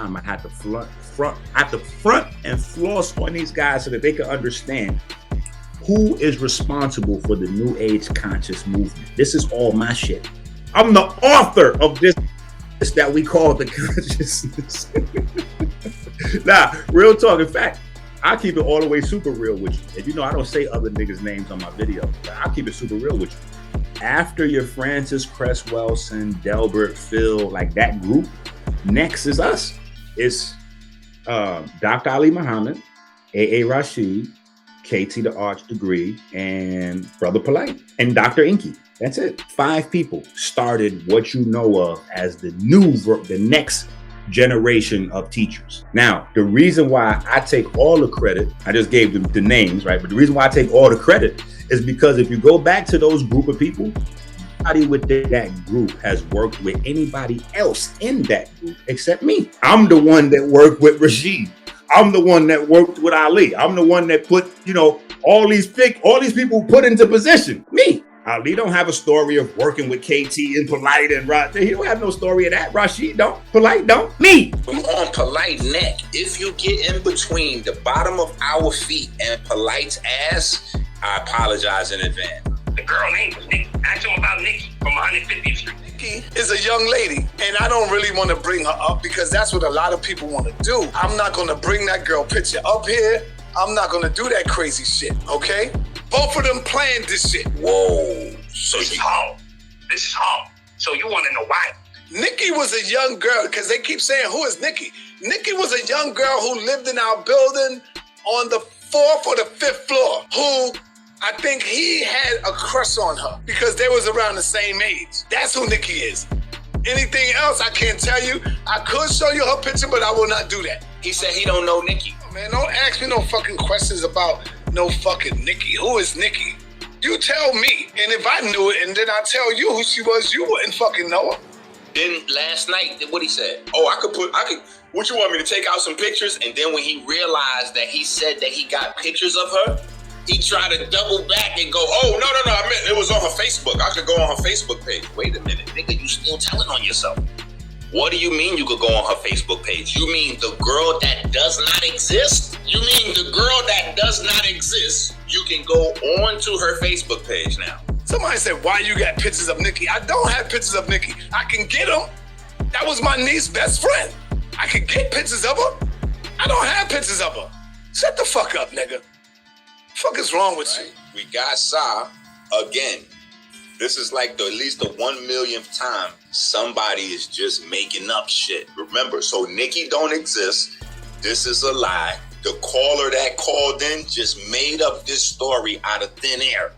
time, I had to front and floss on these guys so that they could understand who is responsible for the New Age conscious movement. This is all my shit. I'm the author of this that we call the consciousness. Nah, real talk. In fact, I keep it all the way super real with you. And you know, I don't say other niggas' names on my video. I'll keep it super real with you. After your Francis Cresswellson, Delbert, Phil, like that group, next is us. It's Dr. Ali Muhammad, A.A. Rashid, KT the Arch Degree, and Brother Polite, and Dr. Enqi. That's it. 5 people started what you know of as the next generation of teachers. Now, the reason why I take all the credit, I just gave them the names, right? But the reason why I take all the credit is because if you go back to those group of people, nobody within that group has worked with anybody else in that group except me. I'm the one that worked with Rashid. I'm the one that worked with Ali. I'm the one that put, you know, all these people put into position. Me. Ali don't have a story of working with KT and Polite and Rod. He don't have no story of that. Rashid don't. Polite don't. Me. On Polite neck, if you get in between the bottom of our feet and Polite's ass, I apologize in advance. The girl name was Nikki. Ask him about Nikki from 150th Street. Nikki is a young lady, and I don't really want to bring her up because that's what a lot of people want to do. I'm not going to bring that girl picture up here. I'm not going to do that crazy shit, okay? Both of them planned this shit. Whoa. So this is home. This is home. So you want to know why? Nikki was a young girl, because they keep saying, who is Nikki? Nikki was a young girl who lived in our building on the 4th or the 5th floor, who I think he had a crush on her because they was around the same age. That's who Nikki is. Anything else, I can't tell you. I could show you her picture, but I will not do that. He said he don't know Nikki. Man, don't ask me no fucking questions about no fucking Nikki. Who is Nikki? You tell me, and if I knew it, and then I tell you who she was, you wouldn't fucking know her. Then last night, what he said? Oh, what you want me to take out some pictures? And then when he realized that he said that he got pictures of her, he tried to double back and go, oh, no, I meant it was on her Facebook. I could go on her Facebook page. Wait a minute, nigga, you still telling on yourself. What do you mean you could go on her Facebook page? You mean the girl that does not exist? You mean the girl that does not exist, you can go on to her Facebook page now? Somebody said, why you got pictures of Nikki? I don't have pictures of Nikki. I can get them. That was my niece's best friend. I could get pictures of her. I don't have pictures of her. Shut the fuck up, nigga. Fuck is wrong with you? We got Sa again. This is like at least the 1 millionth time somebody is just making up shit. Remember, so Nikki don't exist. This is a lie. The caller that called in just made up this story out of thin air.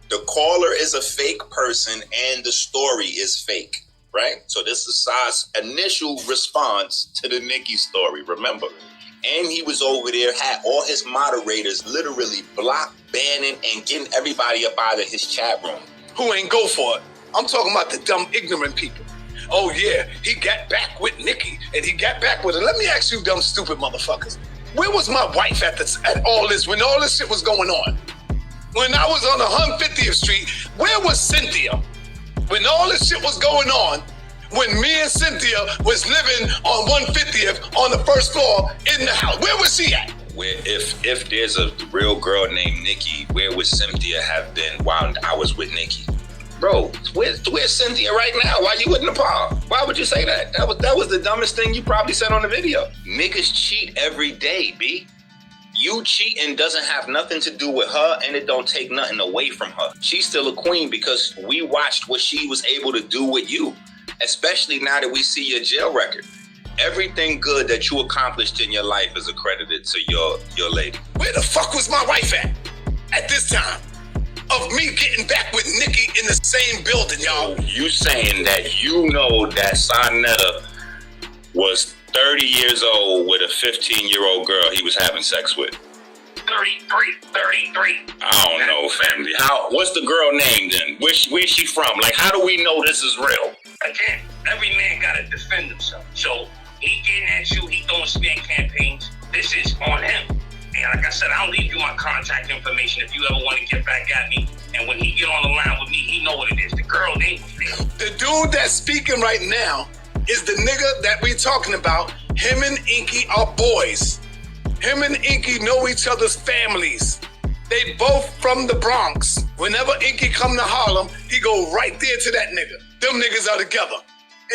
The caller is a fake person and the story is fake, right? So this is Sa's initial response to the Nikki story, remember? And he was over there, had all his moderators literally block, banning, and getting everybody up out of his chat room. Who ain't go for it? I'm talking about the dumb, ignorant people. Oh yeah, he got back with Nikki, and he got back with her. Let me ask you dumb, stupid motherfuckers. Where was my wife at all this, when all this shit was going on? When I was on 150th Street, where was Cynthia? When all this shit was going on, when me and Cynthia was living on 150th on the 1st floor in the house, where was she at? Where if there's a real girl named Nikki, where would Cynthia have been while I was with Nikki? Bro, where's Cynthia right now? Why you with Nepal? Why would you say that? That was the dumbest thing you probably said on the video. Niggas cheat every day, B. You cheating doesn't have nothing to do with her, and it don't take nothing away from her. She's still a queen because we watched what she was able to do with you, especially now that we see your jail record. Everything good that you accomplished in your life is accredited to your lady. Where the fuck was my wife at this time? Of me getting back with Nikki in the same building, y'all. You saying that you know that Saneter was 30 years old with a 15-year-old girl he was having sex with? 33. I don't know, family. What's the girl name then? Where's she from? Like, how do we know this is real? Again, every man gotta defend himself. So he getting at you, he throwing smear campaigns. This is on him. And like I said, I'll leave you my contact information if you ever want to get back at me. And when he get on the line with me, he know what it is. The girl name was there. The dude that's speaking right now is the nigga that we talking about Him and Enqi are boys. Him and Enqi know each other's families. They both from the Bronx. Whenever Enqi come to Harlem, he go right there to that nigga. Them niggas are together.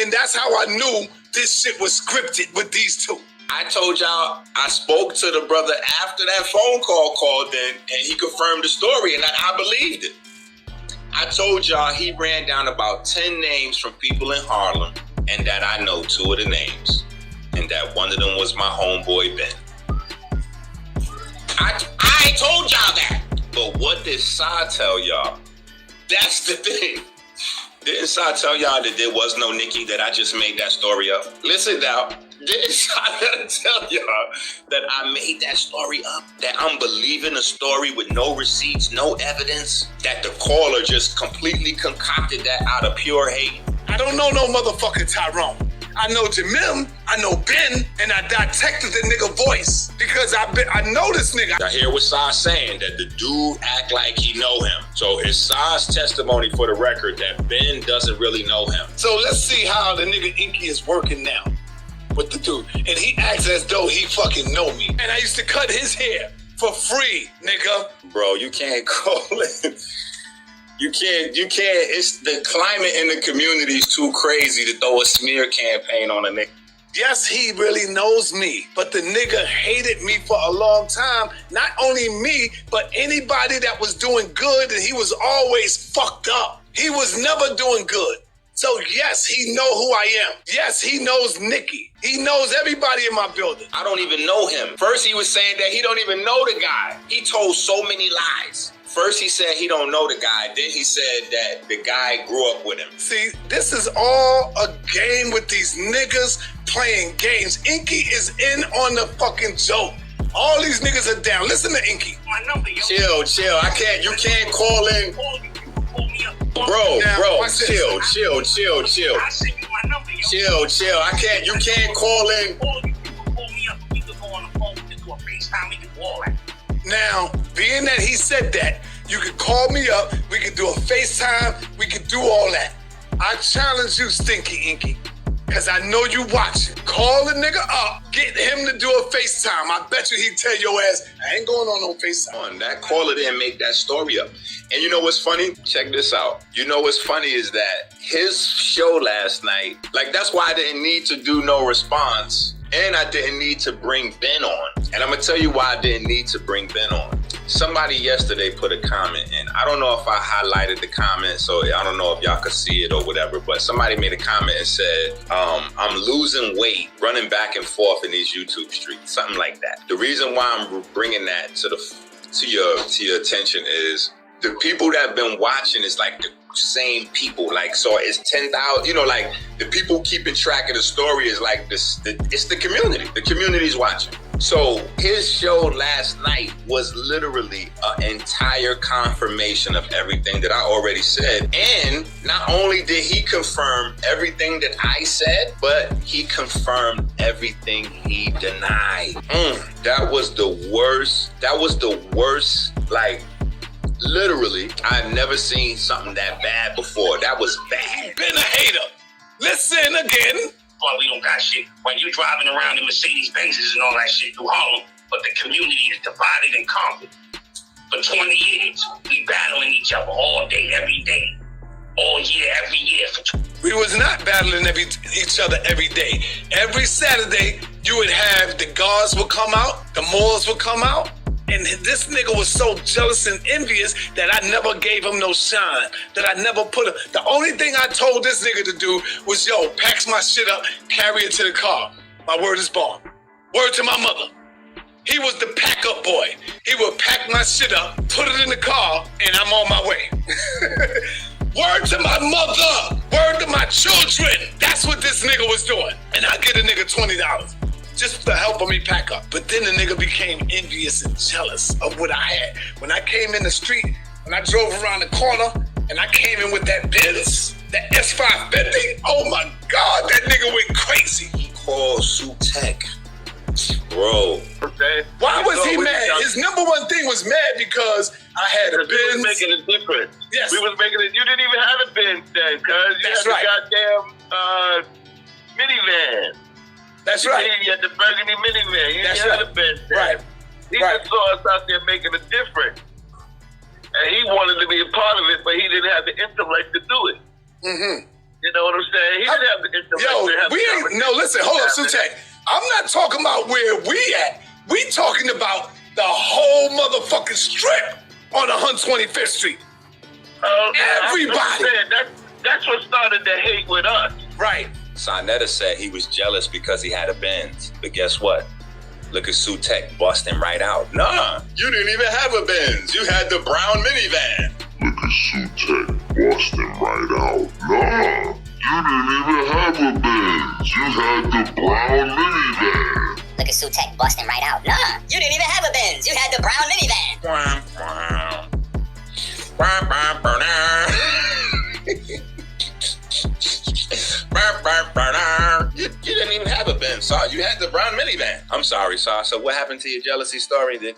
And that's how I knew this shit was scripted with these two. I told y'all I spoke to the brother after that phone call called in, and he confirmed the story, and I believed it. I told y'all he ran down about 10 names from people in Harlem, and that I know 2 of the names, and that one of them was my homeboy Ben. I told y'all that. But what did Sa tell y'all? That's the thing. Didn't Sa tell y'all that there was no Nikki, that I just made that story up? Listen now. Didn't Sa tell y'all that I made that story up? That I'm believing a story with no receipts, no evidence? That the caller just completely concocted that out of pure hate? I don't know no motherfucking Tyrone. I know Jamil, I know Ben, and I detected the nigga voice because I know this nigga. I hear what Sa's saying, that the dude act like he know him. So it's Sa's testimony for the record that Ben doesn't really know him. So let's see how the nigga Enqi is working now with the dude. And he acts as though he fucking know me. And I used to cut his hair for free, nigga. Bro, you can't call it. You can't, it's the climate in the community is too crazy to throw a smear campaign on a nigga. Yes, he really knows me, but the nigga hated me for a long time. Not only me, but anybody that was doing good, and he was always fucked up. He was never doing good. So yes, he know who I am. Yes, he knows Nikki. He knows everybody in my building. I don't even know him. First he was saying that he don't even know the guy. He told so many lies. First he said he don't know the guy. Then he said that the guy grew up with him. See, this is all a game with these niggas playing games. Enqi is in on the fucking joke. All these niggas are down. Listen to Enqi. My number, yo. Chill. You can't call in. Call me up. Bro, Now, chill. I sent you my number, yo. Chill. You can't call in. Call me up. We could go on the phone. We could do a FaceTime. We could do all that. Now, being that he said that, you could call me up, we could do a FaceTime, we could do all that. I challenge you, Stinky Enqi, because I know you watching. Call the nigga up, get him to do a FaceTime. I bet you he'd tell your ass, I ain't going on no FaceTime. That caller didn't make that story up. And you know what's funny? Check this out. You know what's funny is that his show last night, like that's why I didn't need to do no response. And I didn't need to bring Ben on. And I'm gonna tell you why I didn't need to bring Ben on. Somebody yesterday put a comment in. I don't know if I highlighted the comment, so I don't know if y'all could see it or whatever, but somebody made a comment and said, I'm losing weight running back and forth in these YouTube streets, something like that. The reason why I'm bringing that to your attention is the people that have been watching is like the same people, like, so it's 10,000, you know, like the people keeping track of the story is like this, it's the community's watching. So his show last night was literally an entire confirmation of everything that I already said. And not only did he confirm everything that I said, but he confirmed everything he denied. That was the worst, like, literally, I've never seen something that bad before. That was bad. Been a hater. Listen again. Boy, we don't got shit. When you driving around in Mercedes Benzes and all that shit through Harlem, but the community is divided and conquered. For 20 years, we battling each other all day, every day, all year, every year. We was not battling each other every day. Every Saturday, you would have the guards would come out, the Moors would come out, and this nigga was so jealous and envious that I never gave him no shine, that I never put him. The only thing I told this nigga to do was, yo, packs my shit up, carry it to the car. My word is bond. Word to my mother. He was the pack up boy. He would pack my shit up, put it in the car, and I'm on my way. Word to my mother. Word to my children. That's what this nigga was doing. And I get a nigga $20. Just to help me pack up. But then the nigga became envious and jealous of what I had. When I came in the street, when I drove around the corner, and I came in with that Benz, that S550, oh my God, that nigga went crazy. He called Sutek. Bro. Okay. Why was he mad? His number one thing was mad because I had a Benz. We was making a difference. Yes. We was making it. You didn't even have a Benz then, cuz you That's had right. the goddamn minivan. That's right. He had the burgundy minivan. He That's had right. a Benz. Right. He Right. just saw us out there making a difference. And he wanted to be a part of it, but he didn't have the intellect to do it. Mm-hmm. You know what I'm saying? He didn't have the intellect to have we ain't, no, listen, hold up, Sutek. I'm not talking about where we at. We talking about the whole motherfucking strip on 125th Street. Everybody. That's what started the hate with us. Right. Saneter said he was jealous because he had a Benz. But guess what? Look at Sutek busting right out. Nah, you didn't even have a Benz. You had the brown minivan. Look at Sutek busting right out. Nah, you didn't even have a Benz. You had the brown minivan. Look at Sutek busting right out. Nah, you didn't even have a Benz. You had the brown minivan. You didn't even have a Benz, Saw. You had the brown minivan. I'm sorry, Saw. So what happened to your jealousy story? The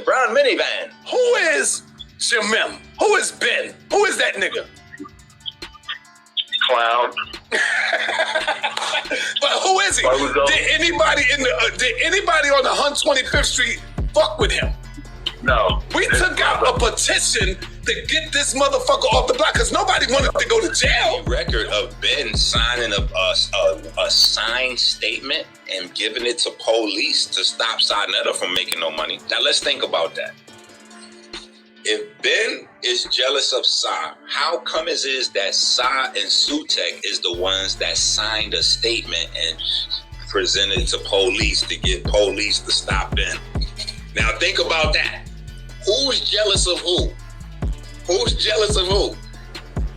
brown minivan. Who is Jamim? Who is Ben? Who is that nigga? Clown. But who is he? Did anybody on the 125th Street fuck with him? No. We took out a petition to get this motherfucker off the block because nobody wanted to go to jail. Record of Ben signing a signed statement and giving it to police to stop Saneter from making no money. Now let's think about that. If Ben is jealous of Sa, how come it is that Sa and Sutek is the ones that signed a statement and presented to police to get police to stop Ben? Now think about that. Who's jealous of who? Who's jealous of who?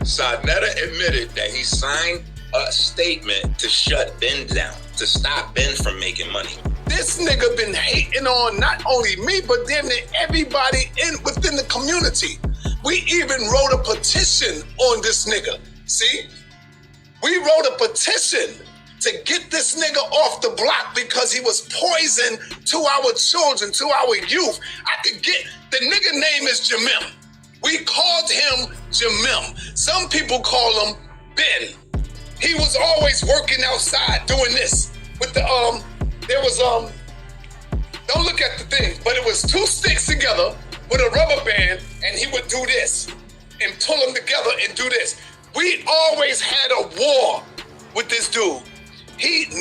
Saneter admitted that he signed a statement to shut Ben down, to stop Ben from making money. This nigga been hating on not only me, but damn near everybody within the community. We even wrote a petition on this nigga. See? We wrote a petition to get this nigga off the block because he was poison to our children, to our youth. The nigga name is Jamim. We called him Jamim. Some people call him Ben. He was always working outside doing this with the, don't look at the thing, but it was two sticks together with a rubber band, and he would do this and pull them together and do this. We always had a war with this dude.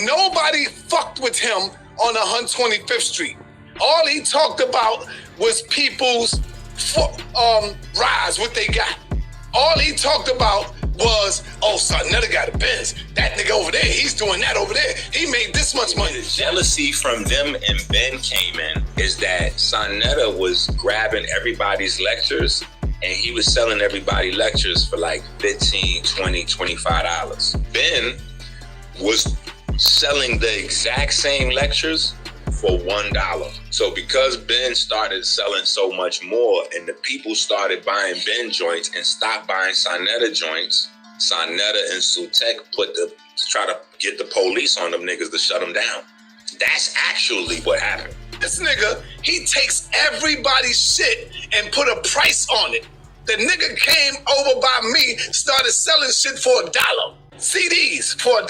Nobody fucked with him on 125th Street. All he talked about was people's rise, what they got. All he talked about was, oh, Saneter got a Benz. That nigga over there, he's doing that over there. He made this much money. The jealousy from them and Ben came in is that Saneter was grabbing everybody's lectures and he was selling everybody lectures for like $15, $20, $25. Ben was selling the exact same lectures for $1. So because Ben started selling so much more and the people started buying Ben joints and stopped buying Saneter joints, Saneter and Sutek try to get the police on them niggas to shut them down. That's actually what happened. This nigga, he takes everybody's shit and put a price on it. The nigga came over by me, started selling shit for $1. CDs for $1.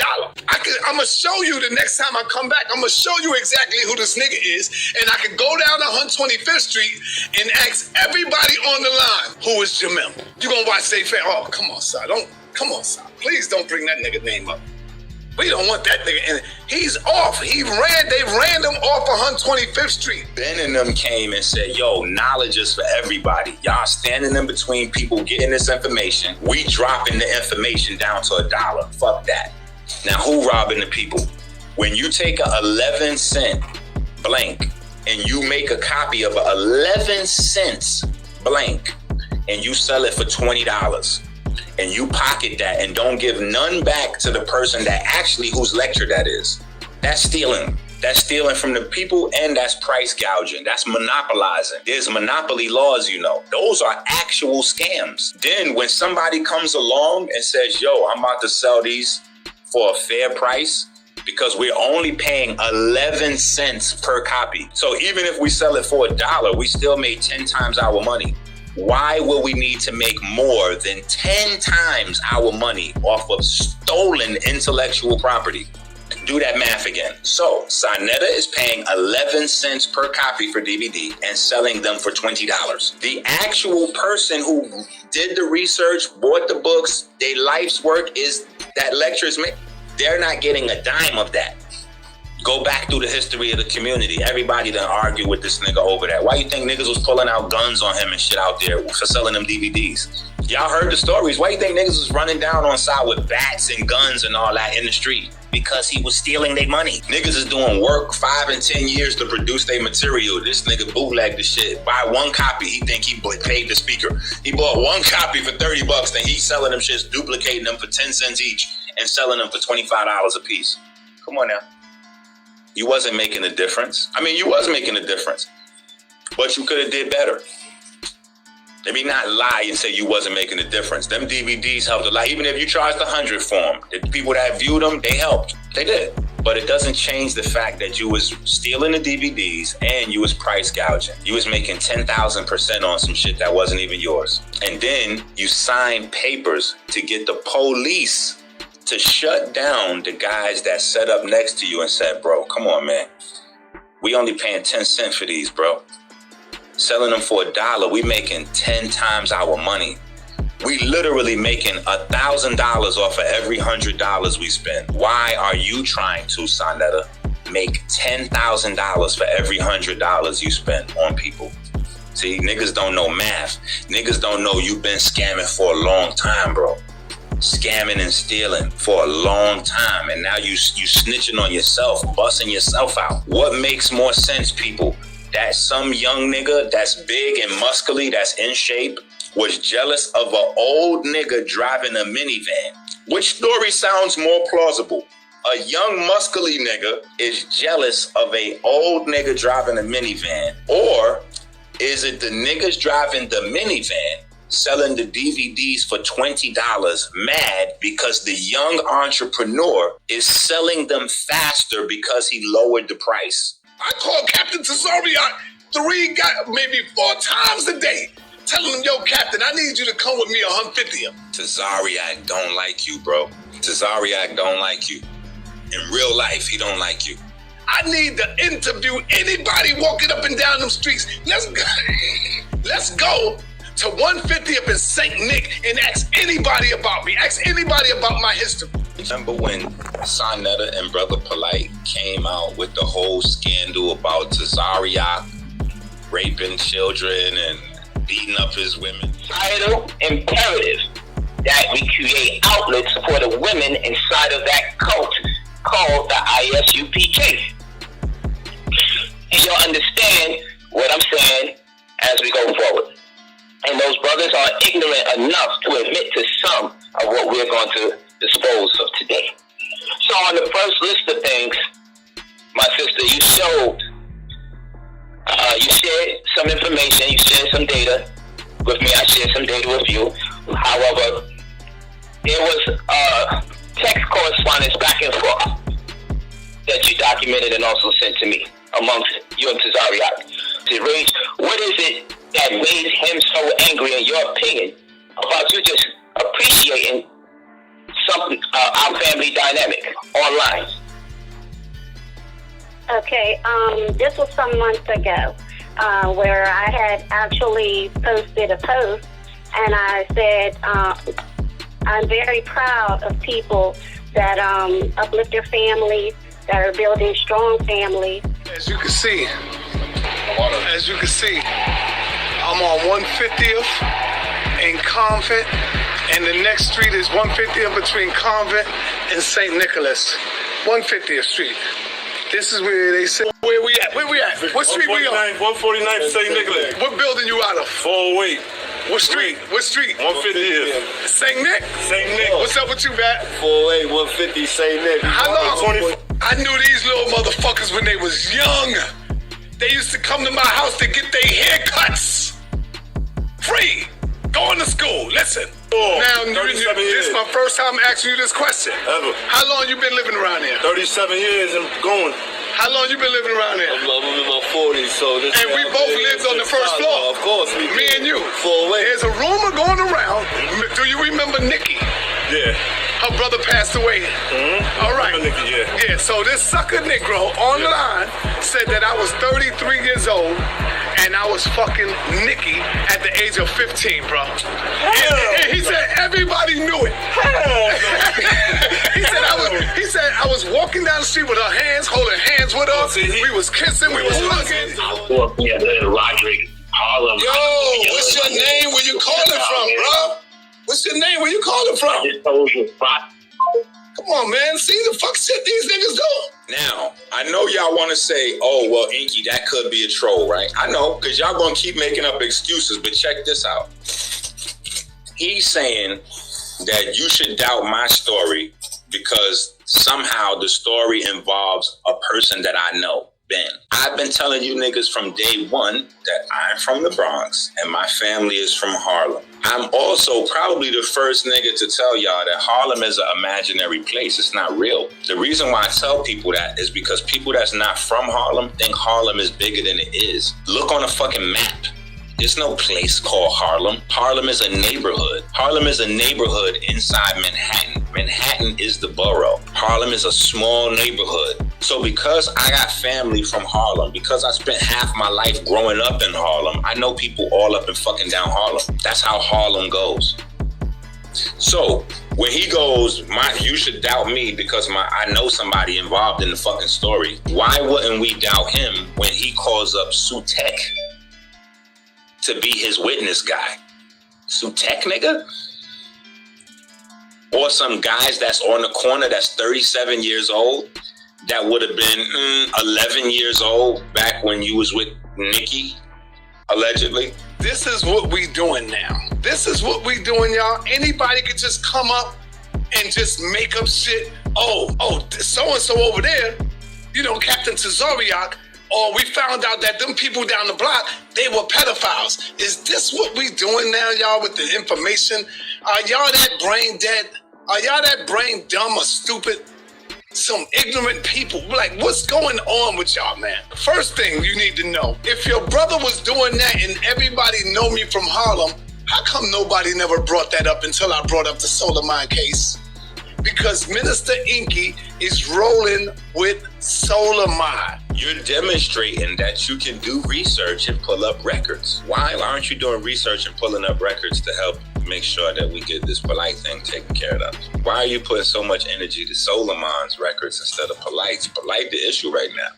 I'm gonna show you the next time I come back. I'm gonna show you exactly who this nigga is, and I can go down to 125th Street and ask everybody on the line who is Jamil. You gonna watch they fan? Oh, come on, son. Come on, son. Please don't bring that nigga name up. We don't want that nigga in it. He's off. They ran him off 125th Street. Ben and them came and said, yo, knowledge is for everybody. Y'all standing in between people getting this information. We dropping the information down to $1. Fuck that. Now, who robbing the people? When you take a 11-cent blank and you make a copy of a 11 cents blank and you sell it for $20, and you pocket that and don't give none back to the person that actually whose lecture that is, that's stealing. That's stealing from the people, and that's price gouging. That's monopolizing. There's monopoly laws, you know. Those are actual scams. Then when somebody comes along and says, yo, I'm about to sell these for a fair price because we're only paying 11 cents per copy. So even if we sell it for $1, we still made 10 times our money. Why will we need to make more than 10 times our money off of stolen intellectual property? Do that math again. So Saneter is paying 11 cents per copy for DVD and selling them for $20. The actual person who did the research, bought the books, their life's work is that lecturers make. They're not getting a dime of that. Go back through the history of the community. Everybody done argue with this nigga over that. Why you think niggas was pulling out guns on him and shit out there for selling them DVDs? Y'all heard the stories. Why you think niggas was running down on side with bats and guns and all that in the street? Because he was stealing their money. Niggas is doing work 5 and 10 years to produce their material. This nigga bootlegged the shit. Buy one copy, he think he paid the speaker. He bought one copy for $30, then he's selling them shits, duplicating them for 10 cents each and selling them for $25 a piece. Come on now. You wasn't making a difference. I mean, you was making a difference, but you could have did better. Let me not lie and say you wasn't making a difference. Them DVDs helped a lot. Even if you charged $100 for them, the people that viewed them, they helped. They did. But it doesn't change the fact that you was stealing the DVDs and you was price gouging. You was making 10,000% on some shit that wasn't even yours. And then you signed papers to get the police to shut down the guys that sat up next to you and said, bro, come on, man. We only paying 10 cents for these, bro. Selling them for $1, we making 10 times our money. We literally making $1,000 off of every $100 we spend. Why are you trying to, Saneter, make $10,000 for every $100 you spend on people? See, niggas don't know math. Niggas don't know you've been scamming for a long time, bro. Scamming and stealing for a long time, and now you snitching on yourself, busting yourself out. What makes more sense, people? That some young nigga that's big and muscly, that's in shape, was jealous of an old nigga driving a minivan? Which story sounds more plausible? A young muscly nigga is jealous of a old nigga driving a minivan, or is it the niggas driving the minivan selling the DVDs for $20 mad because the young entrepreneur is selling them faster because he lowered the price? I call Captain Tazariak maybe 4 times a day, telling him, yo, Captain, I need you to come with me 150 of them. Tazariak don't like you, bro. Tazariak don't like you. In real life, he don't like you. I need to interview anybody walking up and down them streets. Let's go to 150th in St. Nick and ask anybody about me. Ask anybody about my history. Remember when Saneter and Brother Polite came out with the whole scandal about Tazariak raping children and beating up his women? Vital imperative that we create outlets for the women inside of that cult called the ISUPK. And you'll understand what I'm saying as we go forward. And those brothers are ignorant enough to admit to some of what we're going to dispose of today. So on the first list of things, my sister, you shared some information, you shared some data with me, I shared some data with you. However, there was text correspondence back and forth that you documented and also sent to me amongst you and Tazariak. Rage, what is it that made him so angry, in your opinion, about you just appreciating something, our family dynamic online? Okay, this was some months ago where I had actually posted a post, and I said I'm very proud of people that uplift their families, that are building strong families. As you can see, I'm on 150th in Convent, and the next street is 150th between Convent and St. Nicholas. 150th Street. This is where they say, where we at? What street we on? 149th St. Nicholas. What building you out of? 408. What street? 150th. St. Nick? St. Nick. What's up with you, Bat? 408, 150 St. Nick. How long? I knew these little motherfuckers when they was young. They used to come to my house to get their haircuts. Free. Going to school. Listen. Now, this is my first time asking you this question. Ever. How long you been living around here? 37 years and going. How long you been living around here? I'm in my 40s, so this. And we both lived on the first floor. Of course, me and you. 408. There's a rumor going around. Do you remember Nikki? Yeah. Her brother passed away. All right. Yeah, so this sucker Negro on the line said that I was 33 years old and I was fucking Nikki at the age of 15, bro. And he said everybody knew it. He said I was walking down the street with her hands, holding hands with her. We was kissing, we was hugging. Roderick, Harlem. Yo, what's your name? Where you calling from, bro? What's your name? Where you calling from? I just told you, Come on, man. See the fuck shit these niggas do. Now, I know y'all want to say, oh, well, Enqi, that could be a troll, right? I know, because y'all going to keep making up excuses, but check this out. He's saying that you should doubt my story because somehow the story involves a person that I know, Ben. I've been telling you niggas from day one that I'm from the Bronx and my family is from Harlem. I'm also probably the first nigga to tell y'all that Harlem is an imaginary place. It's not real. The reason why I tell people that is because people that's not from Harlem think Harlem is bigger than it is. Look on a fucking map. There's no place called Harlem. Harlem is a neighborhood. Harlem is a neighborhood inside Manhattan. Manhattan is the borough. Harlem is a small neighborhood. So because I got family from Harlem, because I spent half my life growing up in Harlem, I know people all up and fucking down Harlem. That's how Harlem goes. So when he goes, you should doubt me because I know somebody involved in the fucking story. Why wouldn't we doubt him when he calls up Sutek to be his witness guy? Sutek, nigga? Or some guys that's on the corner that's 37 years old that would have been 11 years old back when you was with Nikki, allegedly. This is what we doing now. This is what we doing, y'all. Anybody could just come up and just make up shit. Oh, so-and-so over there, you know, Captain Tazariak, or we found out that them people down the block, they were pedophiles. Is this what we doing now, y'all, with the information? Are y'all that brain dead? Are y'all that brain dumb or stupid? Some ignorant people. Like, what's going on with y'all, man? First thing you need to know, if your brother was doing that and everybody know me from Harlem, how come nobody never brought that up until I brought up the Solar Mind case? Because Minister Enqi is rolling with Solar Mind. You're demonstrating that you can do research and pull up records. Why aren't you doing research and pulling up records to help make sure that we get this polite thing taken care of? Why are you putting so much energy to Solar Mind's records instead of polite's? Polite the issue right now.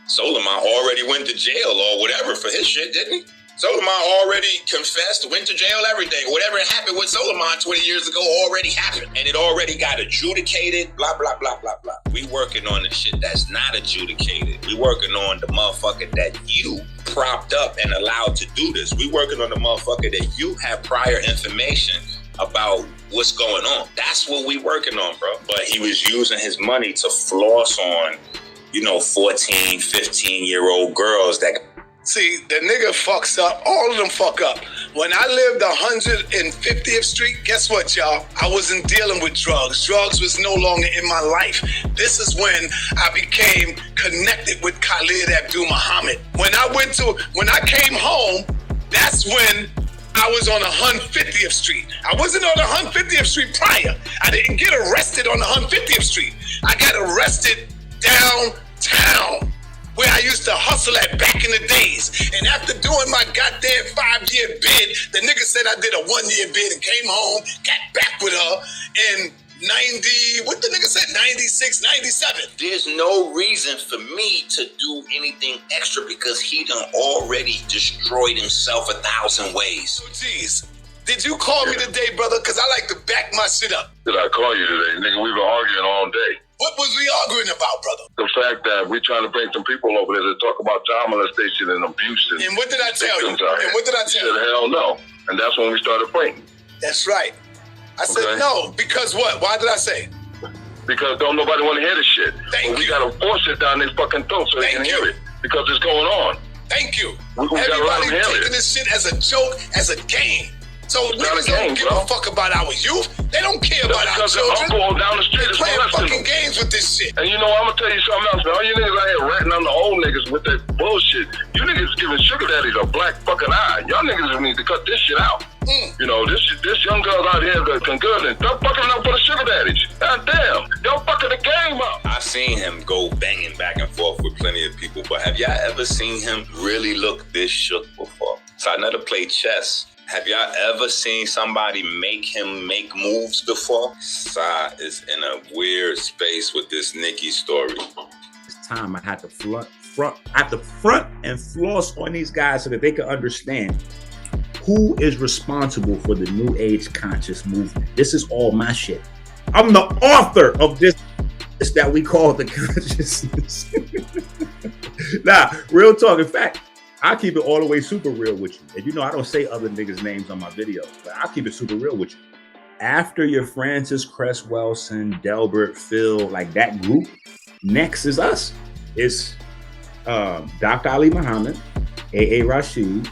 Solar Mind already went to jail or whatever for his shit, didn't he? Solar Mind already confessed, went to jail, everything. Whatever happened with Solar Mind 20 years ago already happened. And it already got adjudicated, blah, blah, blah, blah, blah. We working on the shit that's not adjudicated. We working on the motherfucker that you propped up and allowed to do this. We working on the motherfucker that you have prior information about what's going on. That's what we working on, bro. But he was using his money to floss on, 14, 15-year-old girls that... See, the nigga fucks up. All of them fuck up. When I lived 150th Street, guess what, y'all? I wasn't dealing with drugs. Drugs was no longer in my life. This is when I became connected with Khalid Abdul Muhammad. When I came home, that's when I was on 150th Street. I wasn't on 150th Street prior. I didn't get arrested on 150th Street. I got arrested downtown, where I used to hustle at back in the days. And after doing my goddamn 5-year bid, the nigga said I did a 1-year bid and came home, got back with her in 96, 97. There's no reason for me to do anything extra because he done already destroyed himself 1,000 ways. Oh, geez. Did you call me today, brother? Because I like to back my shit up. Did I call you today? Nigga, we've been arguing all day. What was we arguing about, brother? The fact that we're trying to bring some people over there to talk about child molestation and abuse. And what did I tell you? You said, hell no. And that's when we started fighting. That's right. I said no, because what? Why did I say? Because don't nobody want to hear this shit. We got to force it down their fucking throat so they can hear it. Because it's going on. Thank you. Everybody taking this shit as a joke, as a game. So niggas don't give a fuck about our youth. They don't care about our children. Down the street They're playing fucking games with this this shit. And you know, I'm gonna tell you something else, man. All you niggas out here ratting on the old niggas with that bullshit. You niggas giving sugar daddies a black fucking eye. Y'all niggas need to cut this shit out. You know, this young girl out here that can good and stop fucking up for the sugar daddies. God damn, y'all fucking the game up. I seen him go banging back and forth with plenty of people, but have y'all ever seen him really look this shook before? Saneter played chess. Have y'all ever seen somebody make him make moves before? Sa is in a weird space with this Enqi story. It's time I had to front and floss on these guys so that they can understand who is responsible for the New Age conscious movement. This is all my shit. I'm the author of this that we call the consciousness. Nah, real talk. In fact, I keep it all the way super real with you. And you know, I don't say other niggas' names on my videos, but I'll keep it super real with you. After your Francis Cresswellson, Delbert, Phil, like that group, next is us. It's Dr. Ali Muhammad, A.A. Rashid,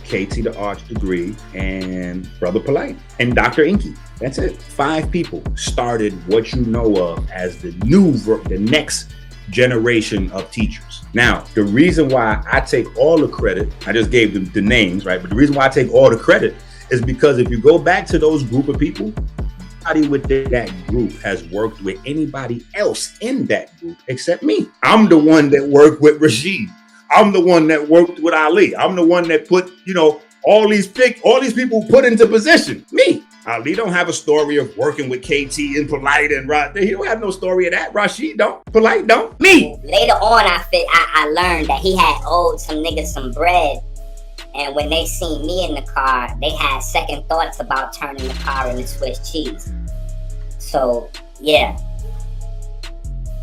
KT the Arch Degree, and Brother Polite, and Dr. Enqi. That's it. 5 people started what you know of as the next generation of teachers. Now, the reason why I take all the credit, I just gave them the names, right? But the reason why I take all the credit is because if you go back to those group of people, nobody within that group has worked with anybody else in that group except me. I'm the one that worked with Rashid. I'm the one that worked with Ali. I'm the one that put, you know, all these people put into position. Me. Ali don't have a story of working with KT and Polite and Rod. He don't have no story of that. Rashid don't. Polite don't. Me. Later on, I learned that he had owed some niggas some bread. And when they seen me in the car, they had second thoughts about turning the car into Swiss cheese. So, yeah.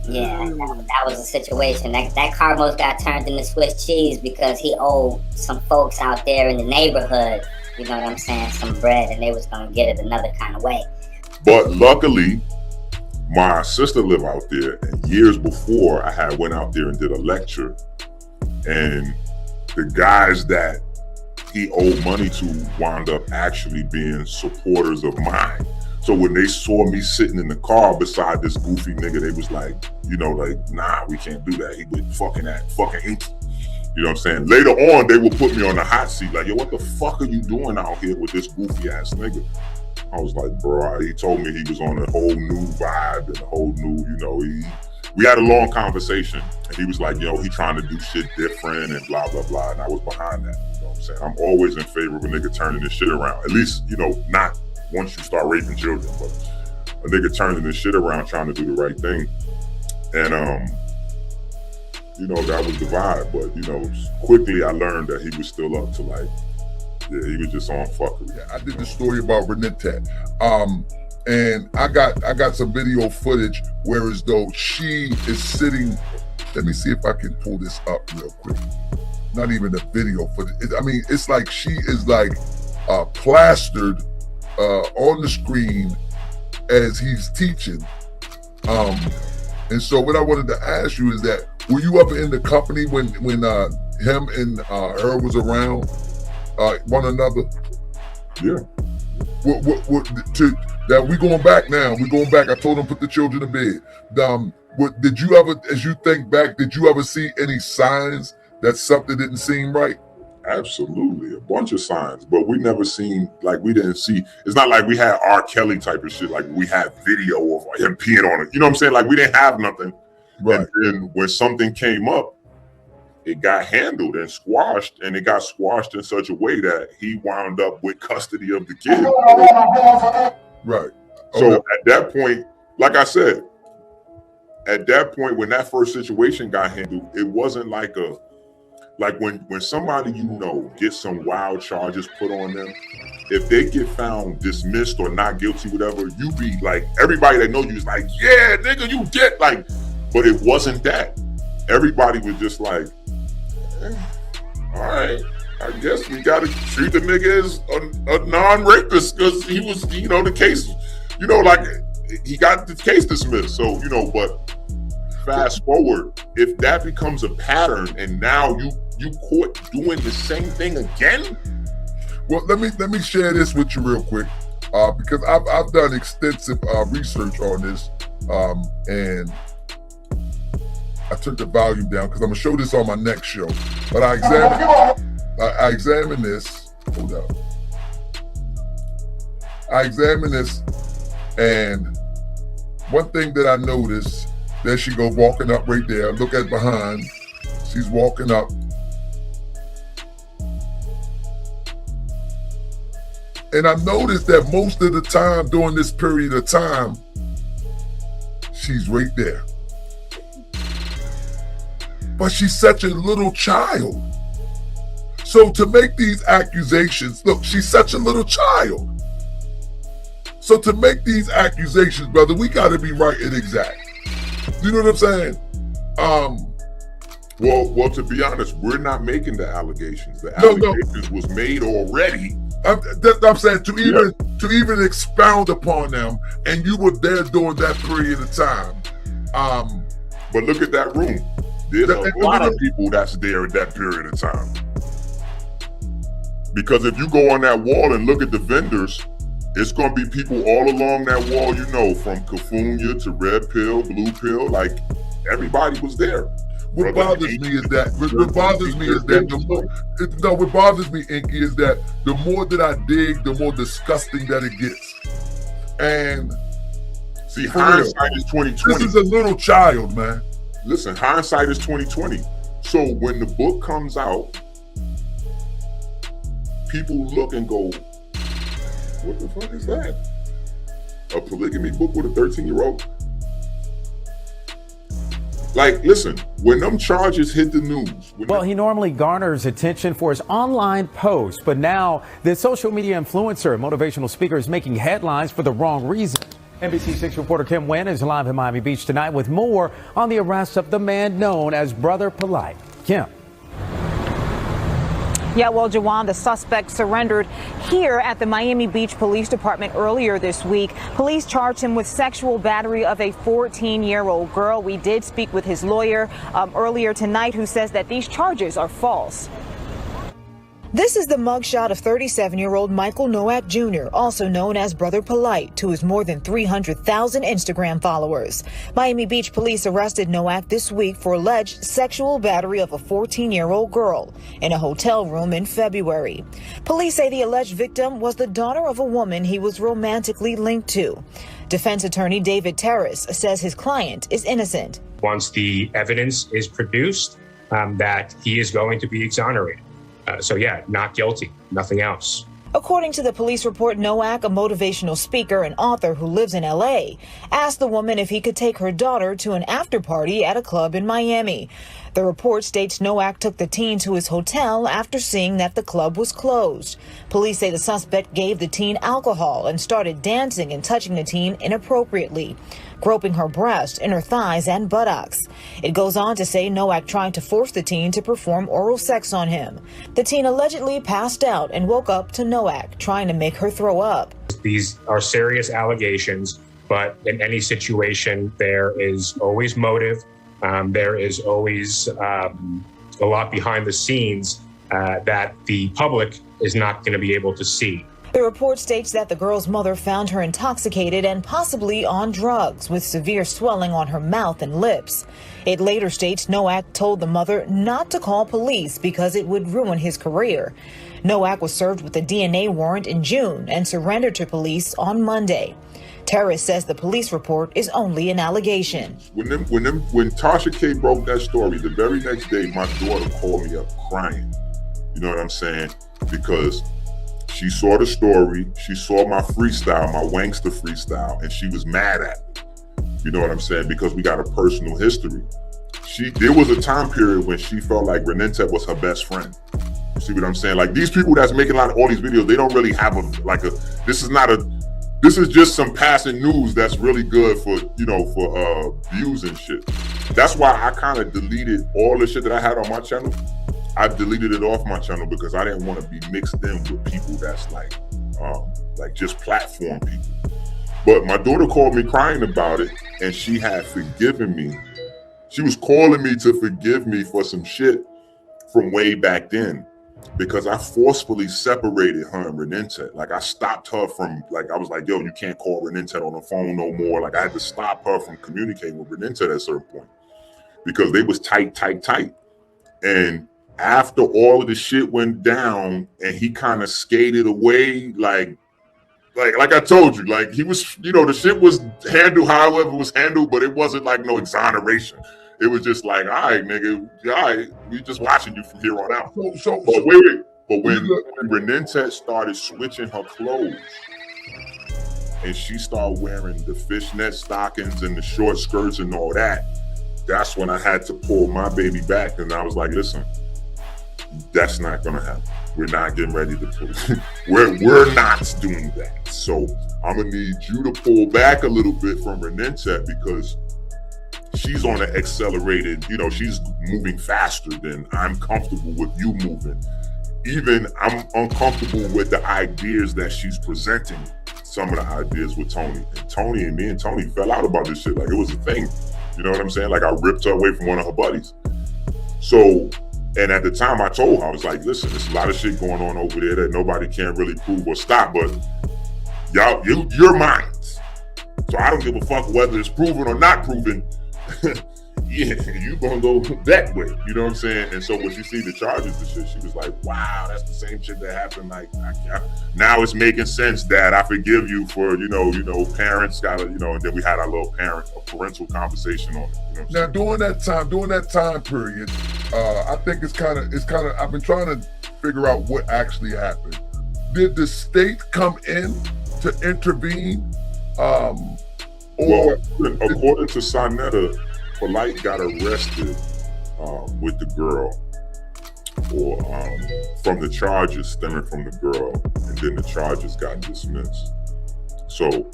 Yeah, that was the situation. That car almost got turned into Swiss cheese because he owed some folks out there in the neighborhood, you know what I'm saying, some bread, and they was gonna get it another kind of way. But luckily, my sister lived out there, and years before I had went out there and did a lecture, and the guys that he owed money to wound up actually being supporters of mine. So when they saw me sitting in the car beside this goofy nigga, they was like, you know, like, nah, we can't do that. He was fucking Enqi. You know what I'm saying? Later on, they would put me on the hot seat, like, yo, what the fuck are you doing out here with this goofy ass nigga? I was like, bro, he told me he was on a whole new vibe and a whole new, you know, we had a long conversation, and he was like, yo, he trying to do shit different and blah, blah, blah, and I was behind that. You know what I'm saying? I'm always in favor of a nigga turning this shit around. At least, you know, not once you start raping children, but a nigga turning this shit around trying to do the right thing. And, you know, that was the vibe. But, you know, quickly I learned that he was still up to, like, yeah, he was just on fuckery. Yeah, I did the story about Renette. And I got some video footage where as though she is sitting, let me see if I can pull this up real quick. Not even a video footage. I mean, it's like she is like plastered on the screen as he's teaching. And so what I wanted to ask you is that, were you up in the company when him and her was around one another? Yeah. That we going back now. We going back. I told him put the children to bed. Did you ever, as you think back, did you ever see any signs that something didn't seem right? Absolutely, a bunch of signs, but we never seen, like, we didn't see, it's not like we had R. Kelly type of shit, like we had video of him peeing on it, you know what I'm saying? Like, we didn't have nothing. Right. And then when something came up, it got handled and squashed, and it got squashed in such a way that he wound up with custody of the kid. Right. So at that point, like I said, at that point when that first situation got handled, it wasn't like when somebody you know gets some wild charges put on them, if they get found dismissed or not guilty, whatever, you be like, everybody that know you is like, yeah, nigga, you get like, but it wasn't that. Everybody was just like, all right, I guess we gotta treat the nigga as a non-rapist because he was, you know, the case, you know, like he got the case dismissed. So, you know, but fast forward, if that becomes a pattern and now you caught doing the same thing again. Well, let me share this with you real quick, because I've done extensive research on this, and I took the volume down because I'm gonna show this on my next show. But I examine this. Hold up. I examine this, and one thing that I noticed, there she go walking up right there. Look at behind. She's walking up. And I noticed that most of the time during this period of time, she's right there. But she's such a little child. So to make these accusations, look, she's such a little child. So to make these accusations, brother, we got to be right and exact. You know what I'm saying? Well, to be honest, we're not making the allegations. The allegations was made already. I'm saying to even expound upon them, and you were there during that period of time. But look at that room. There's a lot of people that's there at that period of time. Because if you go on that wall and look at the vendors, it's going to be people all along that wall, you know, from Cafunia to Red Pill, Blue Pill, like everybody was there. What bothers me is that Enqi, is that the more that I dig, the more disgusting that it gets. And see, hindsight is 2020. This is a little child, man. Listen, hindsight is 2020. So when the book comes out, people look and go, what the fuck is that? A polygamy book with a 13-year-old? Like, listen, when them charges hit the news. Well, he normally garners attention for his online posts, but now the social media influencer and motivational speaker is making headlines for the wrong reason. NBC6 reporter Kim Nguyen is live in Miami Beach tonight with more on the arrest of the man known as Brother Polite. Kim. Yeah, well, Jawan, the suspect surrendered here at the Miami Beach Police Department earlier this week. Police charged him with sexual battery of a 14-year-old girl. We did speak with his lawyer earlier tonight, who says that these charges are false. This is the mugshot of 37-year-old Michael Nowak Jr., also known as Brother Polite, to his more than 300,000 Instagram followers. Miami Beach police arrested Nowak this week for alleged sexual battery of a 14-year-old girl in a hotel room in February. Police say the alleged victim was the daughter of a woman he was romantically linked to. Defense attorney David Terrace says his client is innocent. Once the evidence is produced, that he is going to be exonerated. So yeah, not guilty, nothing else. According to the police report, Nowak, a motivational speaker and author who lives in L.A., asked the woman if he could take her daughter to an after party at a club in Miami. The report states Nowak took the teen to his hotel after seeing that the club was closed. Police say the suspect gave the teen alcohol and started dancing and touching the teen inappropriately, groping her breast, inner thighs, and buttocks. It goes on to say Nowak tried to force the teen to perform oral sex on him. The teen allegedly passed out and woke up to Nowak trying to make her throw up. These are serious allegations, but in any situation, there is always motive. There is always a lot behind the scenes that the public is not going to be able to see. The report states that the girl's mother found her intoxicated and possibly on drugs, with severe swelling on her mouth and lips. It later states Nowak told the mother not to call police because it would ruin his career. Nowak was served with a DNA warrant in June and surrendered to police on Monday. Terrace says the police report is only an allegation. When Tasha K broke that story, the very next day, my daughter called me up crying. You know what I'm saying? Because she saw the story, she saw my freestyle, my Wankster freestyle, and she was mad at me. You know what I'm saying? Because we got a personal history. There was a time period when she felt like RINGLEADER was her best friend. You see what I'm saying? Like, these people that's making all these videos, they don't really have this is just some passing news that's really good for, you know, for views and shit. That's why I kind of deleted all the shit that I had on my channel. I deleted it off my channel because I didn't want to be mixed in with people that's like just platform people. But my daughter called me crying about it, and she had forgiven me. She was calling me to forgive me for some shit from way back then, because I forcefully separated her and RINGLEADER. Like, I stopped her from, like, I was like, yo, you can't call RINGLEADER on the phone no more. Like, I had to stop her from communicating with RINGLEADER at a certain point. because they was tight. And after all of the shit went down and he kind of skated away, like I told you, like he was, you know, the shit was handled however it was handled, but it wasn't like no exoneration. It was just like, all right, nigga, all right, we just watching you from here on out. But when RINGLEADER started switching her clothes and she started wearing the fishnet stockings and the short skirts and all that, that's when I had to pull my baby back, and I was like, listen, that's not gonna happen. We're not getting ready to pull. We're not doing that. So I'm gonna need you to pull back a little bit from RINGLEADER because she's on an accelerated, you know, she's moving faster than I'm comfortable with you moving. Even I'm uncomfortable with the ideas that she's presenting, some of the ideas with Tony. And me and Tony fell out about this shit like it was a thing. You know what I'm saying? Like I ripped her away from one of her buddies. So, and at the time I told her, I was like, listen, there's a lot of shit going on over there that nobody can really prove or stop, but y'all, you're mine. So I don't give a fuck whether it's proven or not proven. Yeah, you gonna go that way. You know what I'm saying? And so when she see the charges and shit, she was like, wow, that's the same shit that happened. Like, now it's making sense, Dad. I forgive you for, you know, parents gotta, you know, and then we had our little parental conversation on it. You know now during that time period, I think it's kind of, I've been trying to figure out what actually happened. Did the state come in to intervene? Well, according to Saneter, Polite got arrested with the girl, or from the charges stemming from the girl, and then the charges got dismissed. So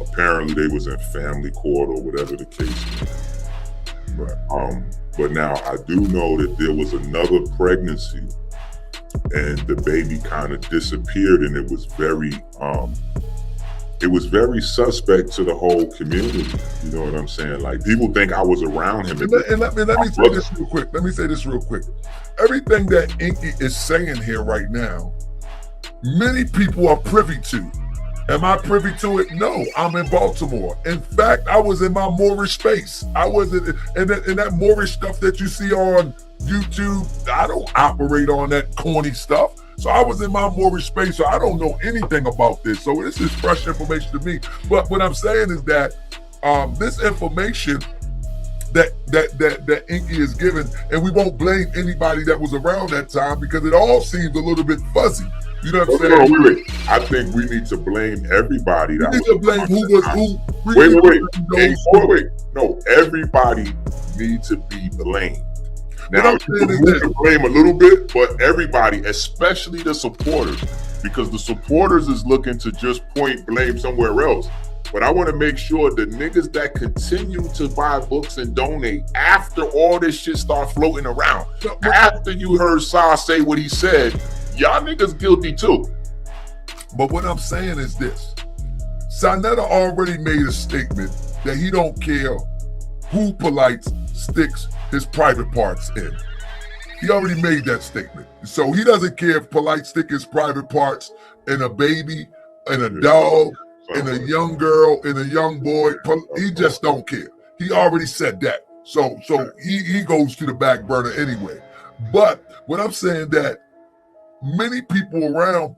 apparently they was in family court or whatever the case was. Right. But now I do know that there was another pregnancy, and the baby kind of disappeared, and it was very suspect to the whole community. You know what I'm saying? Like, people think I was around him. And let me say this real quick. Everything that Enqi is saying here right now, many people are privy to. Am I privy to it? No, I'm in Baltimore. In fact, I was in my Moorish space. I was in that Moorish stuff that you see on YouTube. I don't operate on that corny stuff. So I was in my Moorish space, so I don't know anything about this. So this is fresh information to me. But what I'm saying is that this information that Enqi is given, and we won't blame anybody that was around that time because it all seems a little bit fuzzy. You know what I'm saying? No, wait. I think we need to blame everybody. We need to blame who was who. Wait. No, everybody needs to be blamed. Now, you can blame a little bit, but everybody, especially the supporters, because the supporters is looking to just point blame somewhere else. But I want to make sure the niggas that continue to buy books and donate after all this shit start floating around, after you heard Sa say what he said, y'all niggas guilty too. But what I'm saying is this. Saneter already made a statement that he don't care who Polite sticks his private parts in. He already made that statement. So he doesn't care if Polite stick his private parts in a baby, in a dog, in a young girl, in a young boy. He just don't care. He already said that. So he goes to the back burner anyway. But what I'm saying that many people around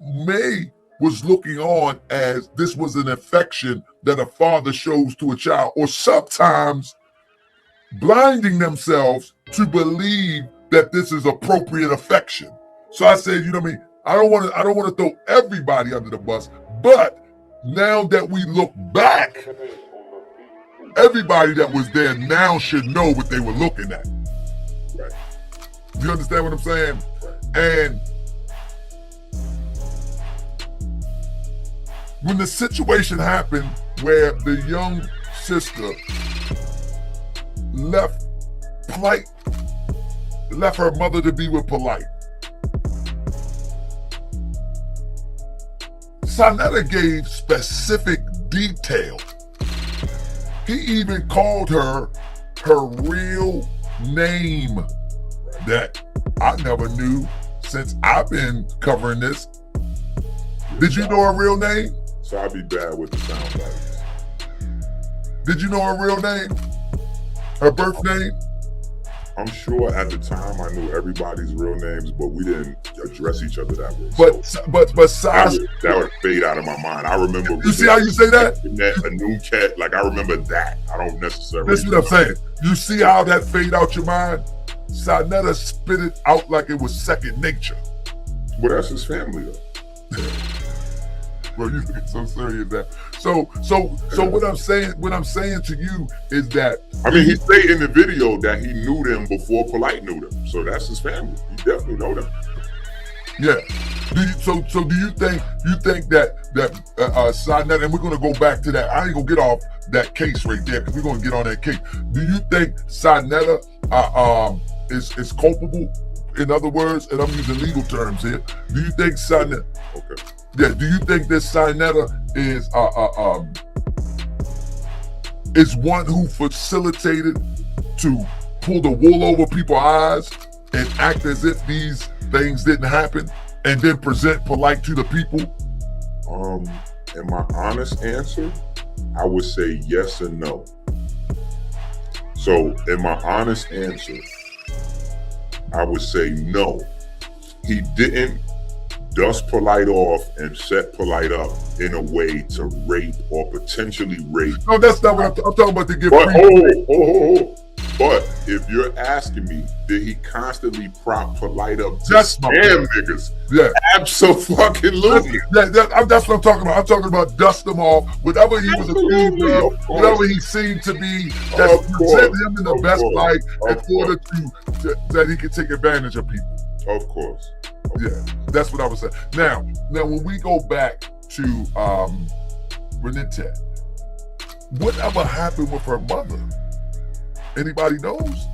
was looking on as this was an affection that a father shows to a child, or sometimes blinding themselves to believe that this is appropriate affection. So I said, you know what I mean? I don't want to throw everybody under the bus, but now that we look back, everybody that was there now should know what they were looking at. Right. You understand what I'm saying? And when the situation happened where the young sister left her mother to be with Polite, Saneter gave specific detail. He even called her real name that I never knew since I've been covering this. Did you know her real name? So I'll be bad with the sound bites. Did you know her real name? her birth name? I'm sure at the time I knew everybody's real names, but we didn't address each other that way. But Sasha, that would fade out of my mind. I remember. You see how you say that? A new cat, like I remember that. I don't necessarily. This is what I'm saying. You see how that fade out your mind? Saneter spit it out like it was second nature. Well, that's his family though. Bro, you get so serious that. So what I'm saying to you is that I mean, he said in the video that he knew them before Polite knew them. So that's his family. He definitely know them. Yeah. So do you think that Saneter, and we're gonna go back to that. I ain't gonna get off that case right there because we're gonna get on that case. Do you think Saneter is culpable? In other words, and I'm using legal terms here. Do you think Saneter? Okay. Yeah. Do you think that Saneter is one who facilitated to pull the wool over people's eyes and act as if these things didn't happen, and then present Polite to the people? In my honest answer, I would say yes and no. So in my honest answer, I would say no. He didn't dust Polite off and set Polite up in a way to rape or potentially rape. No, that's not what I'm talking about. To give. But But if you're asking me, did he constantly prop Polite up to scam niggas? Yeah, absolutely. That's what I'm talking about. I'm talking about dust him off. Whatever he was accused of, whatever he seemed to be, that present him in the best light in order to that he could take advantage of people. Of course. Yeah, that's what I was saying. Now when we go back to Renette, whatever happened with her mother? Anybody knows?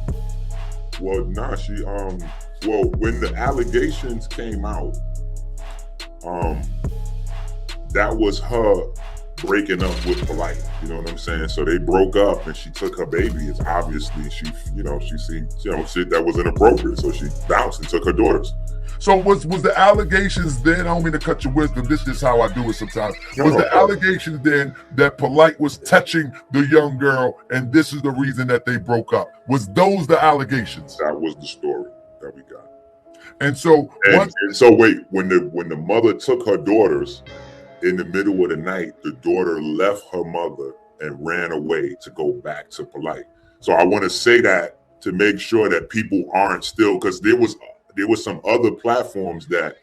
Well, nah, she well, when the allegations came out, that was her breaking up with Polite. You know what I'm saying? So they broke up, and she took her baby. It's obviously she seen shit that was inappropriate, so she bounced and took her daughters. So was the allegations then? I don't mean to cut your wisdom. This is how I do it sometimes. Was the allegations then that Polite was touching the young girl, and this is the reason that they broke up? Was those the allegations? That was the story that we got. And so, wait, when the mother took her daughters in the middle of the night, the daughter left her mother and ran away to go back to Polite. So I want to say that to make sure that people aren't still, because there was some other platforms that,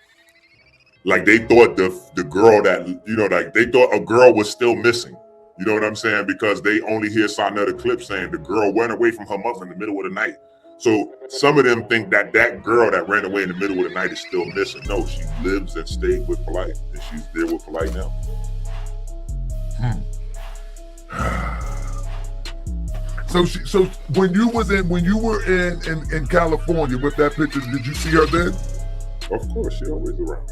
like, they thought the girl that, like they thought a girl was still missing. You know what I'm saying? Because they only hear Saneter clips saying the girl went away from her mother in the middle of the night. So some of them think that girl that ran away in the middle of the night is still missing. No, she lives and stayed with Polite, and she's there with Polite now. So when you were in California with that picture, did you see her then? Of course, she always around.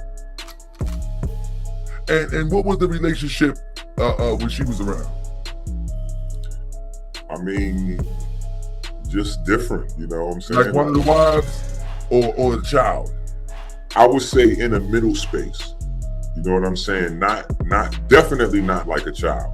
And what was the relationship when she was around? I mean, just different, you know what I'm saying? Like one of the wives or the child? I would say in a middle space. You know what I'm saying? Definitely not like a child.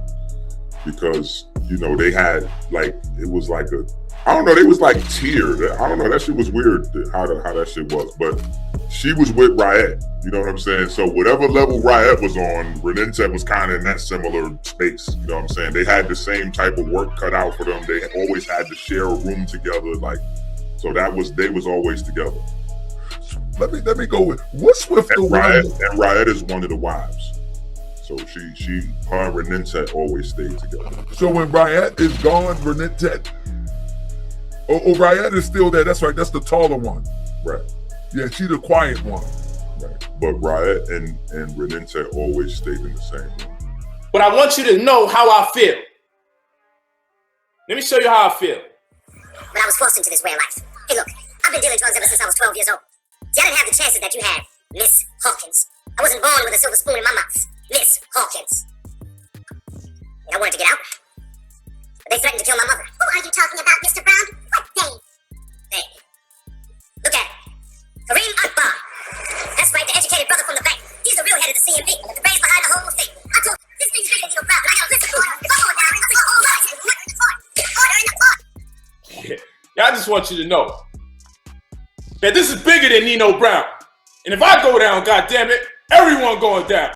Because, they had it was like they was like tiered. I don't know, that shit was weird how that shit was. But she was with Riot, you know what I'm saying? So whatever level Riot was on, Renette was kind of in that similar space, you know what I'm saying? They had the same type of work cut out for them. They always had to share a room together, so they was always together. Let me go with, what's with the Riot? And Riot is one of the wives. So her and Renette always stayed together. So when Riot is gone, Renette, Riot is still there. That's right. That's the taller one. Right. Yeah, she's the quiet one. Right. But Riot and Renette always stayed in the same room. But I want you to know how I feel. Let me show you how I feel. When I was forced into this way of life. Hey, look, I've been dealing drugs ever since I was 12 years old. See, I didn't have the chances that you had, Miss Hawkins. I wasn't born with a silver spoon in my mouth. Miss Hawkins. And I wanted to get out, but they threatened to kill my mother. Who are you talking about, Mr. Brown? What they? They. Look at it. Kareem Akbar. That's right, the educated brother from the bank. He's the real head of the CMB, the brains behind the whole thing. I told you, this thing's bigger than Brown, and I gotta listen to it. Come on, now. I got all right. Order in the court. I just want you to know that this is bigger than Nino Brown. And if I go down, goddamn it, everyone going down.